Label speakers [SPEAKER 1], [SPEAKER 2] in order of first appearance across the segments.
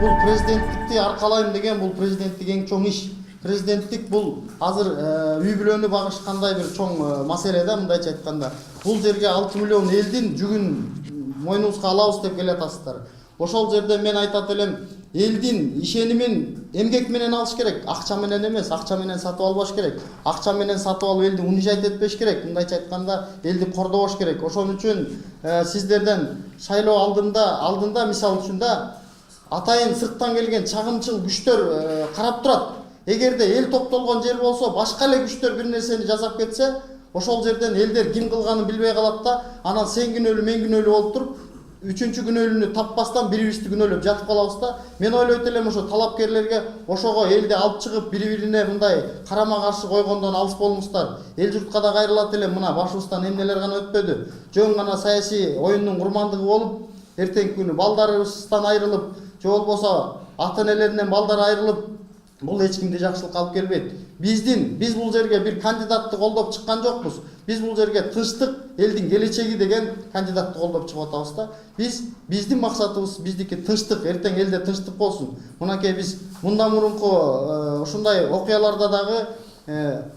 [SPEAKER 1] Бул президенттикти аркалайм деген бул президенттик эң чоң иш. Президенттик бул азыр үй бүлөнү багыш кандай бир чоң маселе да, мындайча айтканда. Бул жерге 6 миллион элдин жүгүн мойнубузга алабыз деп келатасыздар. Ошол жерде мен айтат элем, элдин ишенимин эмгек менен алыш керек, акча менен эмес, акча менен сатып албаш керек. Акча менен сатып алып элди унижать этпеш керек, мындайча айтканда элди кордобош керек. Ошон үчүн сиздерден шайлоо алдында мисалы үчүн да атайын сырттан келген чагымчыл күчтөр карап турат. Эгерде эл топтолгон жер болсо, башка эле күчтөр бир нерсени жасап кетсе, ошол жерден элдер ким кылганын билбей калат да, анан сен күнөөлүү, мен күнөөлүү болуп туруп, үчүнчү күнөөлүүнү таппастан бири-бирибизди күнөөлөп жатып калабыз да. Мен ойлойт элем ошо талапкерлерге ошого элди алып чыгып бири-бирине мындай карама-каршы койгондон алыс болуңуздар. Эл журтка да кайрылат элем, мына башыбыздан эмнелер гана өтпөдү. Жөн гана саясий оюндун курмандыгы болуп, эртеңки күнү балдарыбыздан айрылып, же болбосо ата-энелеринен балдар айрылып, бул эч кимди жакшылыкка алып келбейт. Биз бул жерге бир кандидатты колдоп чыккан жокпуз. Биз бул жерге тынчтык, элдин келечеги деген кандидатты колдоп чыгып атабыз да. Биздин максатыбыз биздики тынчтык, эртең элде тынчтык болсун. Мынакей биз мындан мурунку ушундай окуяларда дагы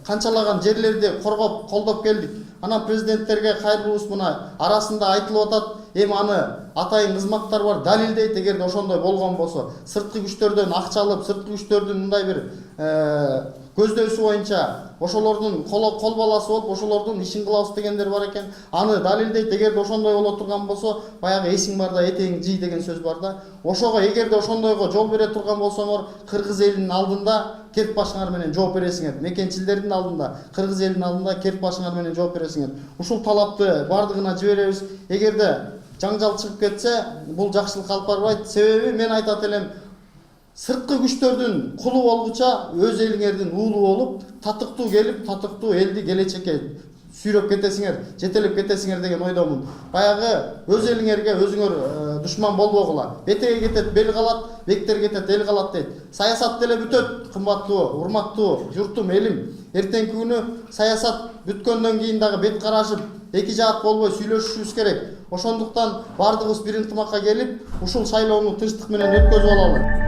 [SPEAKER 1] канчалаган жерлерди коргоп, колдоп келдик. Анан президенттерге кайрылуубуз мына арасында айтылып атат, эми аны атайын кызматтар бар, далилдейт. Эгерде ошондой болгон болсо, сырткы күчтөрдөн акча алып, сырткы күчтөрдүн мындай бир көздөсү боюнча ошолордун кол баласы болуп, ошолордун ишин кылабыз дегендер бар экен. Аны далилдейт. Эгерде ошондой боло турган болсо, баягы эсиң барда этең жый деген сөз бар да. Ошого эгерде ошондойго жол бере турган болсоңор, кыргыз элинин алдында керт башыңар менен жооп бересиңер. Мекенчилердин алдында, кыргыз элинин алдында керт башыңар менен жооп бересиңер. Ушул талапты бардыгына жиберебиз. Эгерде жаңжал чыгып кетсе, бул жакшылыкка алып барбайт. Себеби мен айтат элем, сырткы күчтөрдүн кулу болгуча өз элиңердин уулу болуп, татыктуу келип, татыктуу элди келечекке сүйрөп кетесиңер, жетелеп кетесиңер деген ойдомун. Баягы өз элиңерге өзүңөр душман болбогула. Бетеге кетет бел калат, бектер кетет эл калат дейт. Саясат деле бүтөт, кымбаттуу, урматтуу журтум, элим. Эртеңки күнү саясат бүткөндөн кийин дагы бет карашып, эки жаат болбой сүйлөшүшүбүз керек. Ошондуктан бардыгыбыз бир ынтымакка келип, ушул шайлоону тынчтык менен өткөзүп алалы.